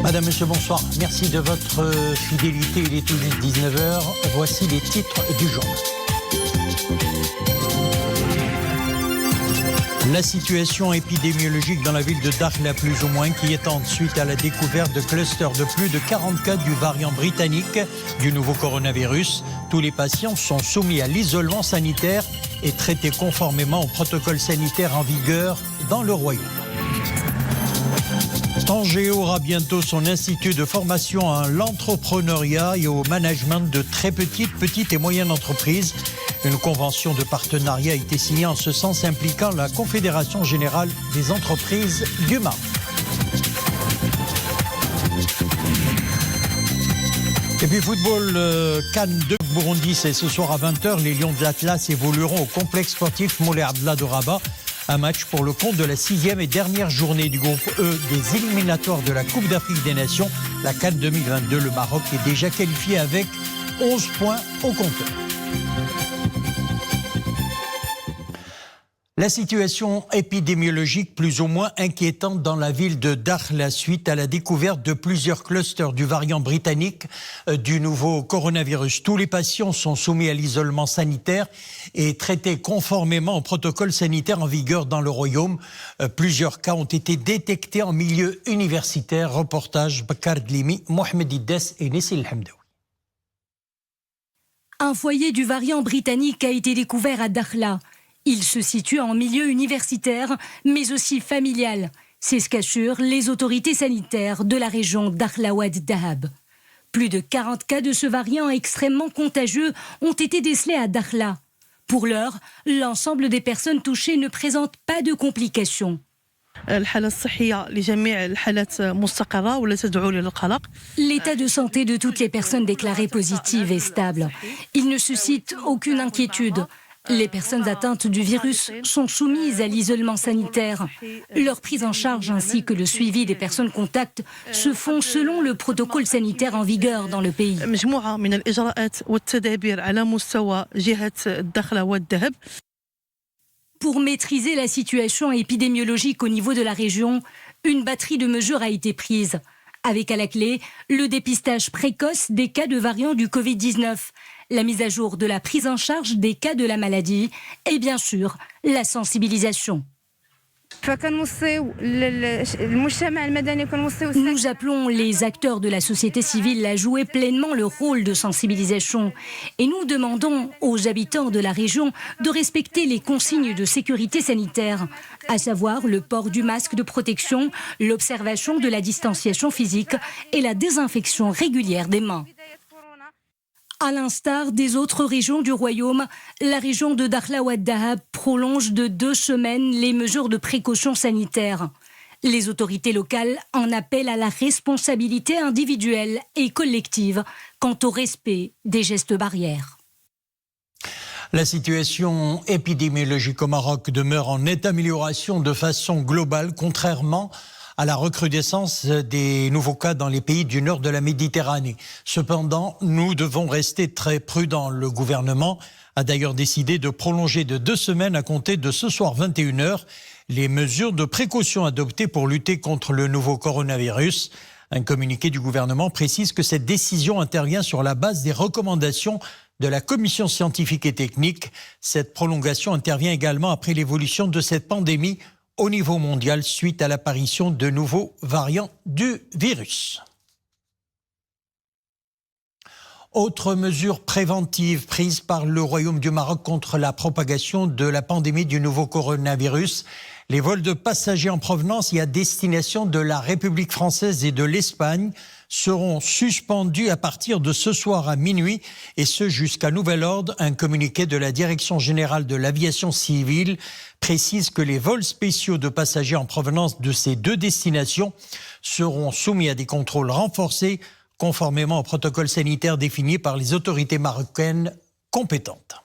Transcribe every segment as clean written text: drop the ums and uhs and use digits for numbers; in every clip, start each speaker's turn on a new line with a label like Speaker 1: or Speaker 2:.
Speaker 1: Madame, Monsieur, bonsoir. Merci de votre fidélité. Il est tout juste 19h. Voici les titres du jour. La situation épidémiologique dans la ville de Dakhla, plus ou moins inquiétante suite à la découverte de clusters de plus de 40 cas du variant britannique du nouveau coronavirus. Tous les patients sont soumis à l'isolement sanitaire et traités conformément au protocole sanitaire en vigueur dans le royaume. Tanger aura bientôt son institut de formation à l'entrepreneuriat et au management de très petites et moyennes entreprises. Une convention de partenariat a été signée en ce sens impliquant la Confédération générale des entreprises du Maroc. Et puis football, Cannes de Burundi, c'est ce soir à 20h. Les Lions de l'Atlas évolueront au complexe sportif Moulay Abdallah de Rabat. Un match pour le compte de la 6e et dernière journée du groupe E des éliminatoires de la Coupe d'Afrique des Nations. La Cannes 2022, le Maroc est déjà qualifié avec 11 points au compteur. La situation épidémiologique plus ou moins inquiétante dans la ville de Dakhla suite à la découverte de plusieurs clusters du variant britannique du nouveau coronavirus. Tous les patients sont soumis à l'isolement sanitaire et traités conformément au protocole sanitaire en vigueur dans le royaume. Plusieurs cas ont été détectés en milieu universitaire. Reportage Bakar Dlimi, Mohamed Iddes et Nessil Hamdaoui.
Speaker 2: Un foyer du variant britannique a été découvert à Dakhla. Il se situe en milieu universitaire, mais aussi familial. C'est ce qu'assurent les autorités sanitaires de la région Dakhla Ouad Dahab. Plus de 40 cas de ce variant extrêmement contagieux ont été décelés à Dakhla. Pour l'heure, l'ensemble des personnes touchées ne présentent pas de complications. L'état de santé de toutes les personnes déclarées positives est stable. Il ne suscite aucune inquiétude. Les personnes atteintes du virus sont soumises à l'isolement sanitaire. Leur prise en charge ainsi que le suivi des personnes contacts se font selon le protocole sanitaire en vigueur dans le pays. Pour maîtriser la situation épidémiologique au niveau de la région, une batterie de mesures a été prise. Avec à la clé le dépistage précoce des cas de variants du Covid-19, la mise à jour de la prise en charge des cas de la maladie et bien sûr la sensibilisation. Nous appelons les acteurs de la société civile à jouer pleinement le rôle de sensibilisation et nous demandons aux habitants de la région de respecter les consignes de sécurité sanitaire, à savoir le port du masque de protection, l'observation de la distanciation physique et la désinfection régulière des mains. À l'instar des autres régions du royaume, la région de Dakhla Ouad Dahab prolonge de 2 semaines les mesures de précaution sanitaire. Les autorités locales en appellent à la responsabilité individuelle et collective quant au respect des gestes barrières.
Speaker 1: La situation épidémiologique au Maroc demeure en nette amélioration de façon globale, contrairement à la recrudescence des nouveaux cas dans les pays du nord de la Méditerranée. Cependant, nous devons rester très prudents. Le gouvernement a d'ailleurs décidé de prolonger de 2 semaines à compter de ce soir 21h les mesures de précaution adoptées pour lutter contre le nouveau coronavirus. Un communiqué du gouvernement précise que cette décision intervient sur la base des recommandations de la commission scientifique et technique. Cette prolongation intervient également après l'évolution de cette pandémie au niveau mondial suite à l'apparition de nouveaux variants du virus. Autre mesure préventive prise par le Royaume du Maroc contre la propagation de la pandémie du nouveau coronavirus. Les vols de passagers en provenance et à destination de la République française et de l'Espagne seront suspendus à partir de ce soir à minuit et ce jusqu'à nouvel ordre. Un communiqué de la Direction générale de l'aviation civile précise que les vols spéciaux de passagers en provenance de ces 2 destinations seront soumis à des contrôles renforcés conformément au protocole sanitaire défini par les autorités marocaines compétentes.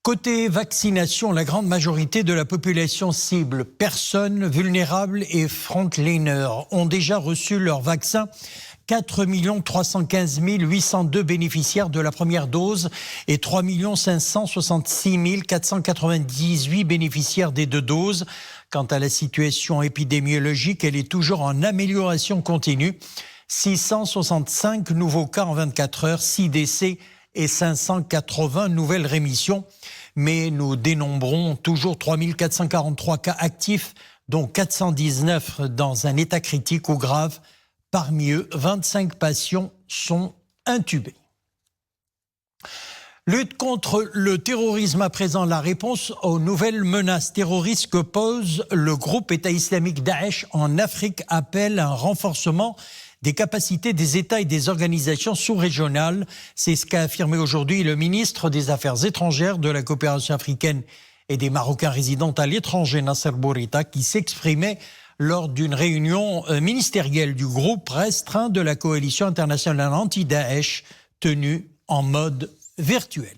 Speaker 1: Côté vaccination, la grande majorité de la population cible, personnes vulnérables et frontliners, ont déjà reçu leur vaccin 4 315 802 bénéficiaires de la première dose et 3 566 498 bénéficiaires des 2 doses. Quant à la situation épidémiologique, elle est toujours en amélioration continue. 665 nouveaux cas en 24 heures, 6 décès et 580 nouvelles rémissions. Mais nous dénombrons toujours 3 443 cas actifs, dont 419 dans un état critique ou grave. Parmi eux, 25 patients sont intubés. Lutte contre le terrorisme à présent, la réponse aux nouvelles menaces terroristes que pose le groupe État islamique Daesh en Afrique appelle un renforcement des capacités des États et des organisations sous-régionales. C'est ce qu'a affirmé aujourd'hui le ministre des Affaires étrangères, de la coopération africaine et des Marocains résidant à l'étranger, Nasser Bourita, qui s'exprimait lors d'une réunion ministérielle du groupe restreint de la coalition internationale anti-Daesh tenue en mode virtuel.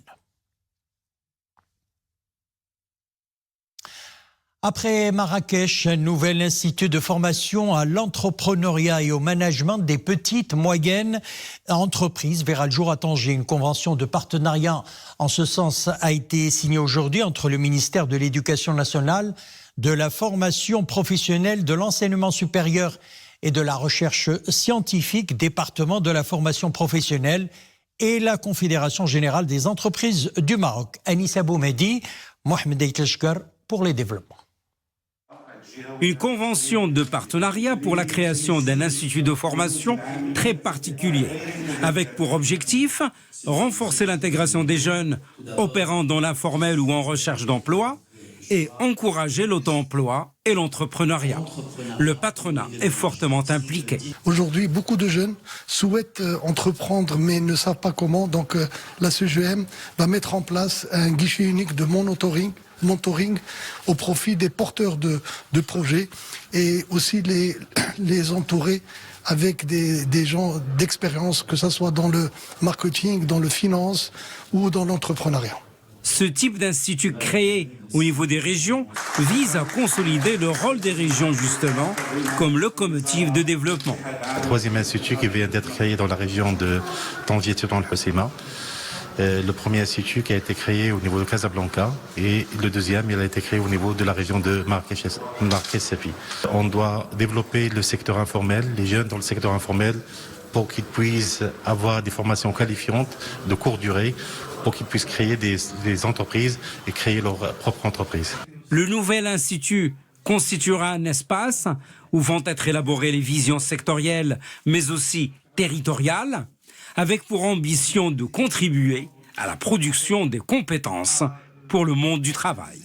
Speaker 1: Après Marrakech, un nouvel institut de formation à l'entrepreneuriat et au management des petites, moyennes entreprises verra le jour à Tanger. Une convention de partenariat en ce sens a été signée aujourd'hui entre le ministère de l'Éducation nationale, de la formation professionnelle, de l'enseignement supérieur et de la recherche scientifique, département de la formation professionnelle et la Confédération générale des entreprises du Maroc. Anissa Boumedi, Mohamed Eitleshkar pour les développements.
Speaker 3: Une convention de partenariat pour la création d'un institut de formation très particulier, avec pour objectif renforcer l'intégration des jeunes opérant dans l'informel ou en recherche d'emploi et encourager l'auto-emploi et l'entrepreneuriat. Le patronat est fortement impliqué.
Speaker 4: Aujourd'hui, beaucoup de jeunes souhaitent entreprendre mais ne savent pas comment. Donc la CGM va mettre en place un guichet unique de mentoring au profit des porteurs de projets et aussi les entourer avec des gens d'expérience, que ce soit dans le marketing, dans le finance ou dans l'entrepreneuriat.
Speaker 3: Ce type d'institut créé au niveau des régions vise à consolider le rôle des régions justement comme locomotive de développement.
Speaker 5: Le troisième institut qui vient d'être créé dans la région de Tangier-Turan-le-Hoceima. Le premier institut qui a été créé au niveau de Casablanca et le deuxième, il a été créé au niveau de la région de Marrakech-Safi. On doit développer le secteur informel, les jeunes dans le secteur informel, pour qu'ils puissent avoir des formations qualifiantes de courte durée, pour qu'ils puissent créer des entreprises et créer leur propre entreprise.
Speaker 3: Le nouvel institut constituera un espace où vont être élaborées les visions sectorielles, mais aussi territoriales, avec pour ambition de contribuer à la production des compétences pour le monde du travail.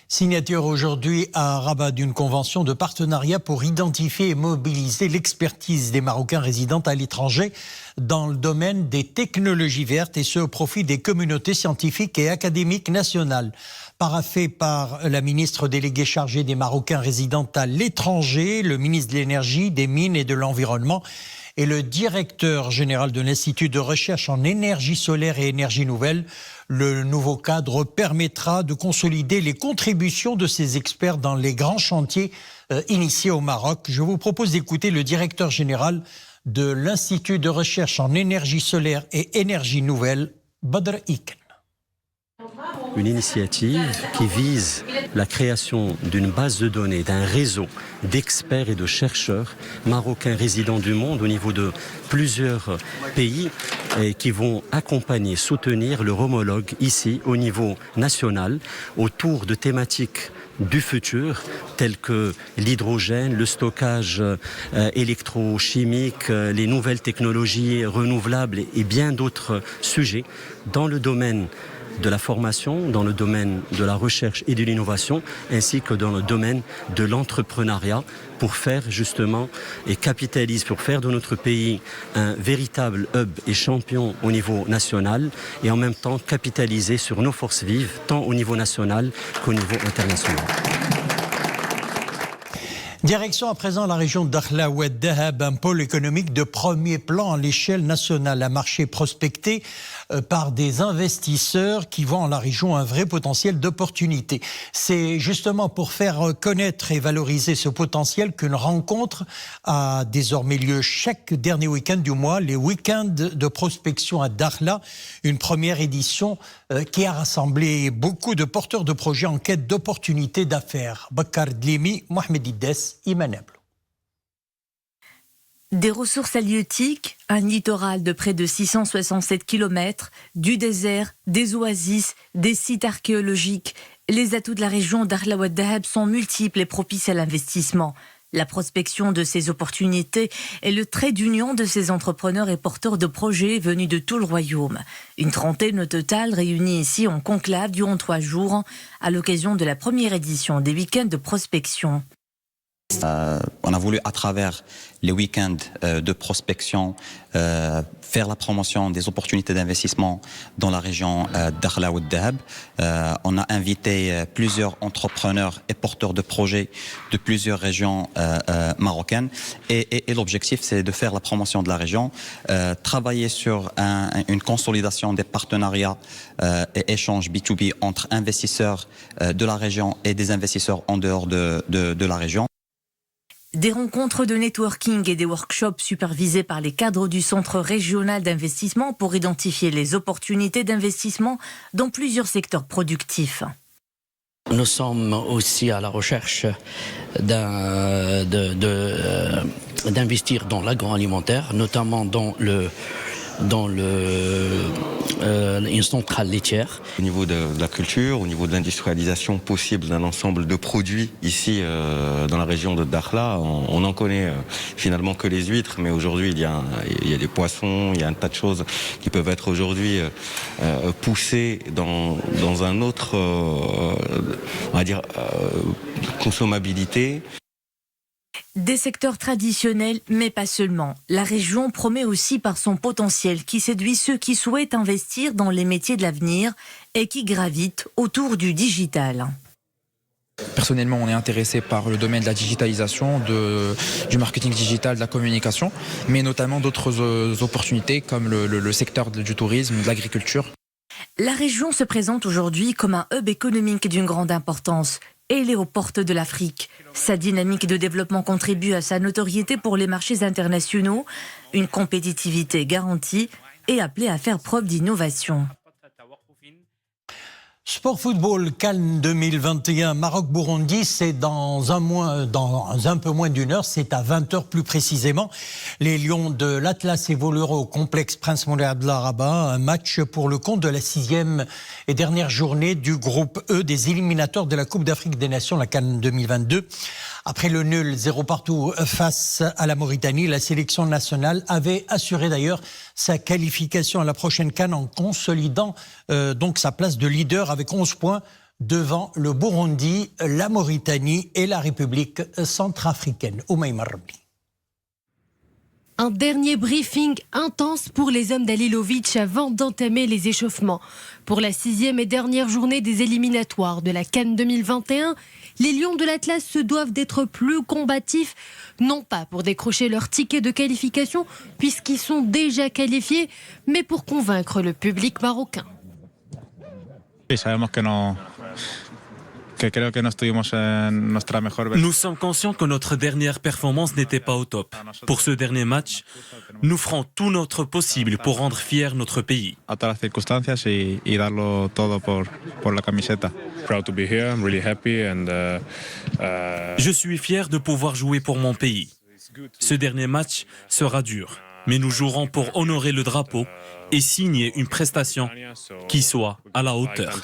Speaker 1: Signature aujourd'hui à Rabat d'une convention de partenariat pour identifier et mobiliser l'expertise des Marocains résidant à l'étranger dans le domaine des technologies vertes, et ce au profit des communautés scientifiques et académiques nationales. Paraphé par la ministre déléguée chargée des Marocains résidant à l'étranger, le ministre de l'Énergie, des Mines et de l'Environnement et le directeur général de l'Institut de recherche en énergie solaire et énergie nouvelle. Le nouveau cadre permettra de consolider les contributions de ces experts dans les grands chantiers initiés au Maroc. Je vous propose d'écouter le directeur général de l'Institut de recherche en énergie solaire et énergie nouvelle, Badr Iken.
Speaker 6: Une initiative qui vise la création d'une base de données, d'un réseau d'experts et de chercheurs marocains résidant du monde au niveau de plusieurs pays et qui vont accompagner, soutenir leur homologue ici au niveau national autour de thématiques du futur, tels que l'hydrogène, le stockage électrochimique, les nouvelles technologies renouvelables et bien d'autres sujets dans le domaine de la formation, dans le domaine de la recherche et de l'innovation, ainsi que dans le domaine de l'entrepreneuriat, pour faire justement et capitaliser, pour faire de notre pays un véritable hub et champion au niveau national, et en même temps capitaliser sur nos forces vives, tant au niveau national qu'au niveau international.
Speaker 1: Direction à présent la région d'Akhla Oued Dahab, un pôle économique de premier plan à l'échelle nationale. Un marché prospecté par des investisseurs qui voient en la région un vrai potentiel d'opportunité. C'est justement pour faire connaître et valoriser ce potentiel qu'une rencontre a désormais lieu chaque dernier week-end du mois, les week-ends de prospection à Dakhla, une première édition qui a rassemblé beaucoup de porteurs de projets en quête d'opportunités d'affaires. Bakar Dlimi, Mohamed Iddes, Imanable.
Speaker 7: Des ressources halieutiques, un littoral de près de 667 km, du désert, des oasis, des sites archéologiques. Les atouts de la région Dakhla Oued Dahab sont multiples et propices à l'investissement. La prospection de ces opportunités est le trait d'union de ces entrepreneurs et porteurs de projets venus de tout le royaume. Une trentaine au total réunis ici en conclave durant 3 jours à l'occasion de la première édition des week-ends de prospection.
Speaker 8: On a voulu, à travers les week-ends de prospection, faire la promotion des opportunités d'investissement dans la région Dakhla Oued Dahab. On a invité plusieurs entrepreneurs et porteurs de projets de plusieurs régions marocaines. Et l'objectif, c'est de faire la promotion de la région, travailler sur une consolidation des partenariats et échanges B2B entre investisseurs de la région et des investisseurs en dehors de la région.
Speaker 7: Des rencontres de networking et des workshops supervisés par les cadres du Centre régional d'investissement pour identifier les opportunités d'investissement dans plusieurs secteurs productifs.
Speaker 9: Nous sommes aussi à la recherche d'investir dans l'agroalimentaire, notamment dans une centrale laitière.
Speaker 10: Au niveau de la culture, au niveau de l'industrialisation possible d'un ensemble de produits ici dans la région de Dakhla, on n'en connaît finalement que les huîtres, mais aujourd'hui il y a des poissons, il y a un tas de choses qui peuvent être aujourd'hui poussées dans un autre, on va dire, consommabilité.
Speaker 7: Des secteurs traditionnels, mais pas seulement. La région promet aussi par son potentiel qui séduit ceux qui souhaitent investir dans les métiers de l'avenir et qui gravitent autour du digital.
Speaker 11: Personnellement, on est intéressé par le domaine de la digitalisation, du marketing digital, de la communication, mais notamment d'autres opportunités comme le secteur du tourisme, de l'agriculture.
Speaker 7: La région se présente aujourd'hui comme un hub économique d'une grande importance. Et elle est aux portes de l'Afrique. Sa dynamique de développement contribue à sa notoriété pour les marchés internationaux, une compétitivité garantie et appelée à faire preuve d'innovation.
Speaker 1: Sport football, Cannes 2021, Maroc-Burundi, c'est dans un peu moins d'une heure, c'est à 20h plus précisément. Les Lions de l'Atlas évolueront au complexe Prince Moulay Abdellah Rabat, un match pour le compte de la 6e et dernière journée du groupe E des éliminateurs de la Coupe d'Afrique des Nations, la Cannes 2022. Après le nul 0-0 face à la Mauritanie, la sélection nationale avait assuré d'ailleurs sa qualification à la prochaine Cannes en consolidant donc sa place de leader avec 11 points devant le Burundi, la Mauritanie et la République centrafricaine. Oumaïma Rabli.
Speaker 12: Un dernier briefing intense pour les hommes d'Alilovic avant d'entamer les échauffements. Pour la 6e et dernière journée des éliminatoires de la Cannes 2021, les Lions de l'Atlas se doivent d'être plus combatifs, non pas pour décrocher leur ticket de qualification, puisqu'ils sont déjà qualifiés, mais pour convaincre le public marocain.
Speaker 13: Nous sommes conscients que notre dernière performance n'était pas au top. Pour ce dernier match, nous ferons tout notre possible pour rendre fier notre pays. Je suis fier de pouvoir jouer pour mon pays. Ce dernier match sera dur, mais nous jouerons pour honorer le drapeau et signer une prestation qui soit à la hauteur.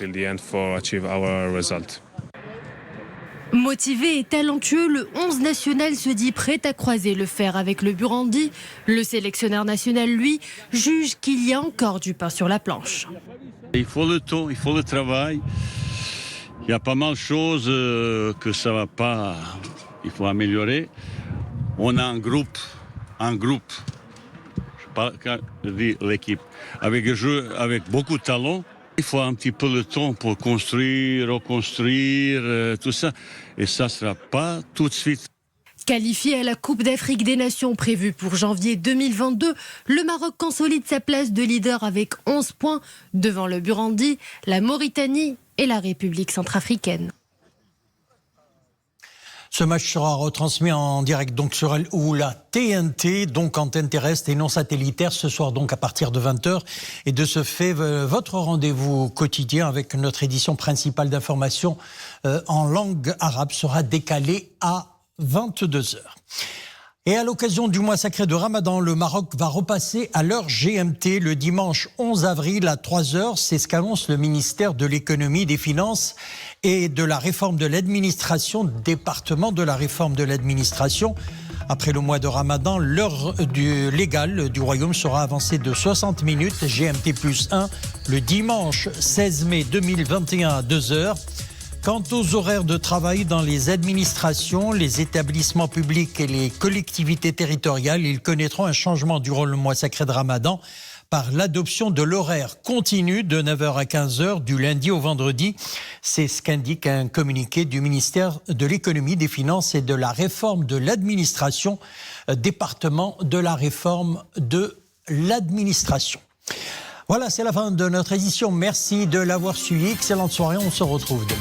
Speaker 12: Motivé et talentueux, le 11 national se dit prêt à croiser le fer avec le Burundi. Le sélectionneur national, lui, juge qu'il y a encore du pain sur la planche.
Speaker 14: Il faut le temps, il faut le travail. Il y a pas mal de choses que ça va pas, il faut améliorer. On a un groupe, je sais pas quand je dis l'équipe, avec beaucoup de talent. Il faut un petit peu de temps pour construire, reconstruire, tout ça. Et ça ne sera pas tout de suite.
Speaker 12: Qualifié à la Coupe d'Afrique des Nations prévue pour janvier 2022, le Maroc consolide sa place de leader avec 11 points devant le Burundi, la Mauritanie et la République centrafricaine.
Speaker 1: Ce match sera retransmis en direct donc sur la TNT, donc antenne terrestre et non satellitaire, ce soir donc à partir de 20h. Et de ce fait, votre rendez-vous quotidien avec notre édition principale d'information en langue arabe sera décalé à 22h. Et à l'occasion du mois sacré de Ramadan, le Maroc va repasser à l'heure GMT le dimanche 11 avril à 3h. C'est ce qu'annonce le ministère de l'économie, des finances et de la réforme de l'administration, département de la réforme de l'administration. Après le mois de Ramadan, l'heure légale du royaume sera avancée de 60 minutes, GMT plus 1, le dimanche 16 mai 2021 à 2h. Quant aux horaires de travail dans les administrations, les établissements publics et les collectivités territoriales, ils connaîtront un changement durant le mois sacré de Ramadan par l'adoption de l'horaire continu de 9h à 15h du lundi au vendredi. C'est ce qu'indique un communiqué du ministère de l'économie, des finances et de la réforme de l'administration, département de la réforme de l'administration. Voilà, c'est la fin de notre édition. Merci de l'avoir suivi. Excellente soirée, on se retrouve demain.